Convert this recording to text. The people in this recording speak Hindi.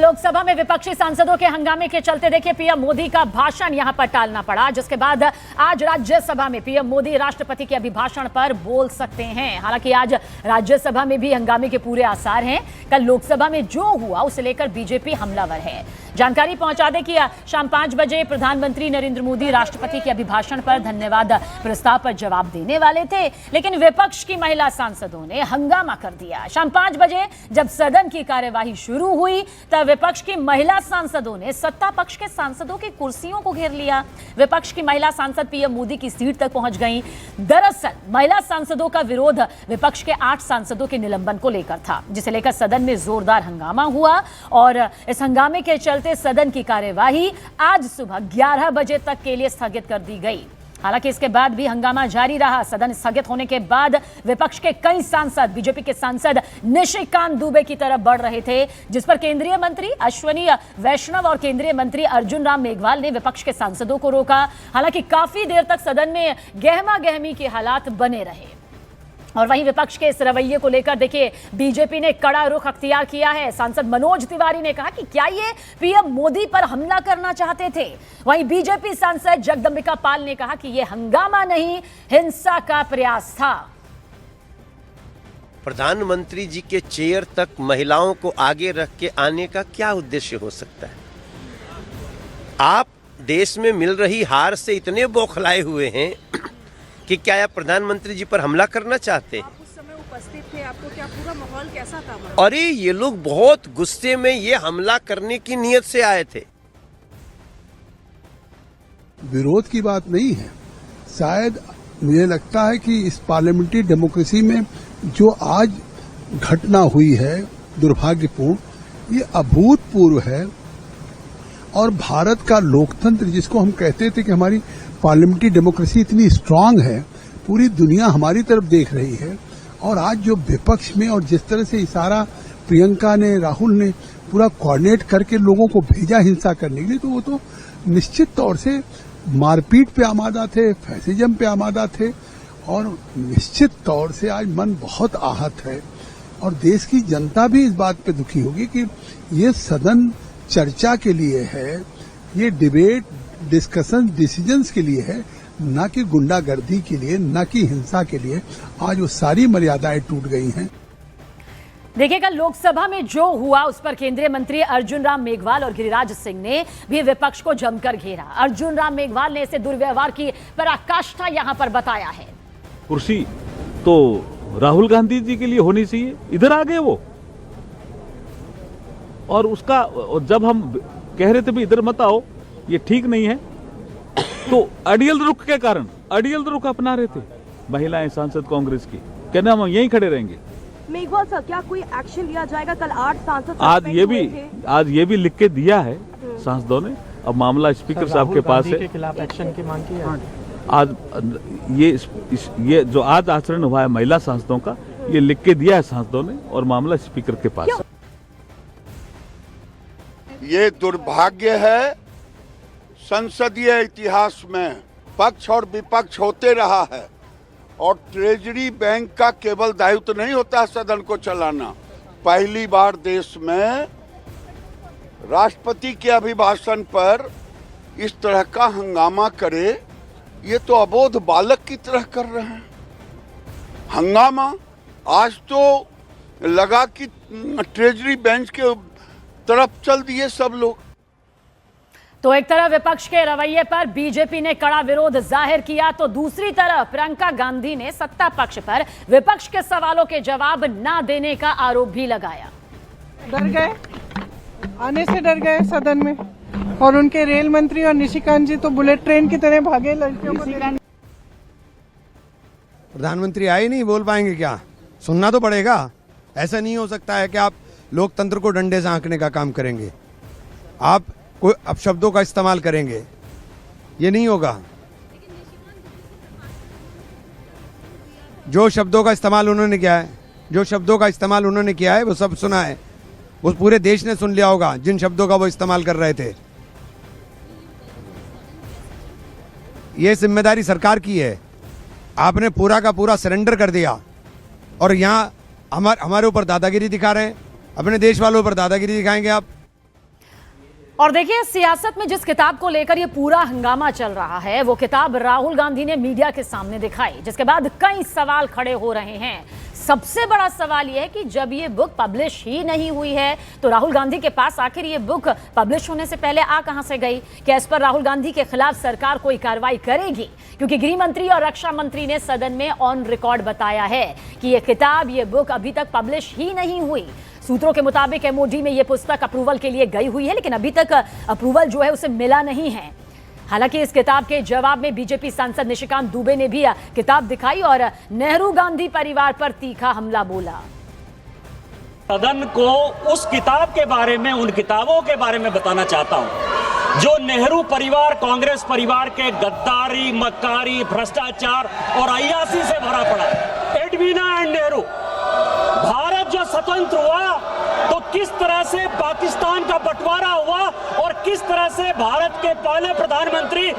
लोकसभा में विपक्षी सांसदों के हंगामे के चलते देखिए पीएम मोदी का भाषण यहां पर टालना पड़ा, जिसके बाद आज राज्यसभा में पीएम मोदी राष्ट्रपति के अभिभाषण पर बोल सकते हैं। हालांकि आज राज्यसभा में भी हंगामे के पूरे आसार हैं। कल लोकसभा में जो हुआ उसे लेकर बीजेपी हमलावर है। जानकारी पहुंचा दें कि शाम 5 बजे प्रधानमंत्री नरेंद्र मोदी राष्ट्रपति के अभिभाषण पर धन्यवाद प्रस्ताव पर जवाब देने वाले थे, लेकिन विपक्ष की महिला सांसदों ने हंगामा कर दिया। शाम 5 बजे जब सदन की कार्यवाही शुरू हुई तब विपक्ष की महिला सांसदों ने सत्ता पक्ष के सांसदों की कुर्सियों को घेर लिया। विपक्ष की महिला सांसद पीएम मोदी की सीट तक पहुंच गईं। दरअसल महिला सांसदों का विरोध विपक्ष के 8 सांसदों के निलंबन को लेकर था, जिसे लेकर सदन में जोरदार हंगामा हुआ और इस हंगामे के चलते सदन की कार्यवाही आज सुबह 11 बजे तक के लिए स्थगित कर दी गई। हालांकि इसके बाद भी हंगामा जारी रहा। सदन स्थगित होने के बाद विपक्ष के कई सांसद बीजेपी के सांसद निशिकांत दुबे की तरफ बढ़ रहे थे, जिस पर केंद्रीय मंत्री अश्विनी वैष्णव और केंद्रीय मंत्री अर्जुन राम मेघवाल ने विपक्ष के सांसदों को रोका। हालांकि काफी देर तक सदन में गहमा गहमी के हालात बने रहे और वहीं विपक्ष के इस रवैये को लेकर देखिए बीजेपी ने कड़ा रुख अख्तियार किया है। सांसद मनोज तिवारी ने कहा कि क्या ये पीएम मोदी पर हमला करना चाहते थे। वहीं बीजेपी सांसद जगदंबिका पाल ने कहा कि ये हंगामा नहीं, हिंसा का प्रयास था। प्रधानमंत्री जी के चेयर तक महिलाओं को आगे रख के आने का क्या उद्देश्य हो सकता है? आप देश में मिल रही हार से इतने बौखलाए हुए हैं कि क्या आप प्रधानमंत्री जी पर हमला करना चाहते हैं? आप उस समय उपस्थित थे, आपको क्या पूरा माहौल कैसा था? अरे ये लोग बहुत गुस्से में ये हमला करने की नीयत से आए थे। विरोध की बात नहीं है। शायद मुझे लगता है कि इस पार्लियामेंट्री डेमोक्रेसी में जो आज घटना हुई है दुर्भाग्यपूर्ण, ये अभूतपूर्व है और भारत का लोकतंत्र जिसको हम कहते थे कि हमारी पार्लियामेंट्री डेमोक्रेसी इतनी स्ट्रांग है, पूरी दुनिया हमारी तरफ देख रही है और आज जो विपक्ष में और जिस तरह से इशारा प्रियंका ने, राहुल ने पूरा कोऑर्डिनेट करके लोगों को भेजा हिंसा करने के लिए, तो वो तो निश्चित तौर से मारपीट पे आमादा थे, फैसिज्म पे आमादा थे और निश्चित तौर से आज मन बहुत आहत है और देश की जनता भी इस बात पे दुखी होगी कि ये सदन चर्चा के लिए है, ये डिबेट डिस्कशन डिसीजंस के लिए है, न कि गुंडागर्दी के लिए, न कि हिंसा के लिए। आज वो सारी मर्यादाएं टूट गई हैं। देखिएगा लोकसभा में जो हुआ उस पर केंद्रीय मंत्री अर्जुन राम मेघवाल और गिरिराज सिंह ने भी विपक्ष को जमकर घेरा। अर्जुन राम मेघवाल ने इसे दुर्व्यवहार की पराकाष्ठा यहां पर बताया है। कुर्सी तो राहुल गांधी जी के लिए होनी चाहिए, इधर आ गए वो, और उसका जब हम कह रहे थे भी इधर मत आओ, ये ठीक नहीं है, तो अड़ियल रुख के कारण अड़ियल रुख अपना रहे थे महिलाएं सांसद कांग्रेस की, कहना हम यहीं खड़े रहेंगे। मेघवाल सर, क्या कोई एक्शन लिया जाएगा? कल 8 सांसद आज ये भी लिख के दिया है सांसदों ने। अब मामला स्पीकर साहब के पास है। के खिलाफ एक्शन की मांग की है। आज ये जो आज आचरण हुआ है महिला सांसदों का, ये लिख के दिया है सांसदों ने और मामला स्पीकर के पास है। ये दुर्भाग्य है, संसदीय इतिहास में पक्ष और विपक्ष होते रहा है और ट्रेजरी बैंक का केवल दायित्व नहीं होता सदन को चलाना। पहली बार देश में राष्ट्रपति के अभिभाषण पर इस तरह का हंगामा करे, ये तो अबोध बालक की तरह कर रहे हैं हंगामा। आज तो लगा कि ट्रेजरी बेंच के तरफ चल दिए सब लोग। तो एक तरफ विपक्ष के रवैये पर बीजेपी ने कड़ा विरोध जाहिर किया, तो दूसरी तरफ प्रियंका गांधी ने सत्ता पक्ष पर विपक्ष के सवालों के जवाब ना देने का आरोप भी लगाया। डर गए, आने से डर गए सदन में, और उनके रेल मंत्री और निशिकांत जी तो बुलेट ट्रेन की तरह भागे लड़कियों को। प्रधानमंत्री आए नहीं, बोल पाएंगे क्या? सुनना तो पड़ेगा। ऐसा नहीं हो सकता है कि आप लोकतंत्र को डंडे से आंकने का काम करेंगे, आप कोई अपशब्दों का इस्तेमाल करेंगे, ये नहीं होगा। जो शब्दों का इस्तेमाल उन्होंने किया है वो सब सुना है, वो पूरे देश ने सुन लिया होगा जिन शब्दों का वो इस्तेमाल कर रहे थे। ये जिम्मेदारी सरकार की है। आपने पूरा का पूरा सरेंडर कर दिया और यहाँ हमारे ऊपर दादागिरी दिखा रहे हैं। अपने देश वालों पर दादागिरी दिखाएंगे आप? और देखिए, सियासत में जिस किताब को लेकर ये पूरा हंगामा चल रहा है, वो किताब राहुल गांधी ने मीडिया के सामने दिखाई, जिसके बाद कई सवाल खड़े हो रहे हैं। सबसे बड़ा सवाल यह है कि जब ये बुक पब्लिश ही नहीं हुई है तो राहुल गांधी के पास आखिर ये बुक पब्लिश होने से पहले आ कहां से गई? क्या इस पर राहुल गांधी के खिलाफ सरकार कोई कार्रवाई करेगी? क्योंकि गृह मंत्री और रक्षा मंत्री ने सदन में ऑन रिकॉर्ड बताया है कि ये किताब, ये बुक अभी तक पब्लिश ही नहीं हुई। सूत्रों के मुताबिक एमओडी में ये पुस्तक अप्रूवल के लिए गई हुई है, लेकिन अभी तक अप्रूवल जो है उसे मिला नहीं है। हालांकि इस किताब के जवाब में बीजेपी सांसद निशिकांत दुबे ने भी किताब दिखाई और नेहरू गांधी परिवार पर तीखा हमला बोला। सदन को उस किताब के बारे में, उन किताबों के बारे में बताना चाहता हूं जो नेहरू परिवार, कांग्रेस परिवार के गद्दारी, मक्कारी, भ्रष्टाचार और अय्यासी से भरा पड़ा है। एडवीना एंड नेहरू, भारत जो स्वतंत्र हुआ तो किस तरह से पाकिस्तान का बंटवारा हुआ और किस तरह से भारत के पहले प्रधानमंत्री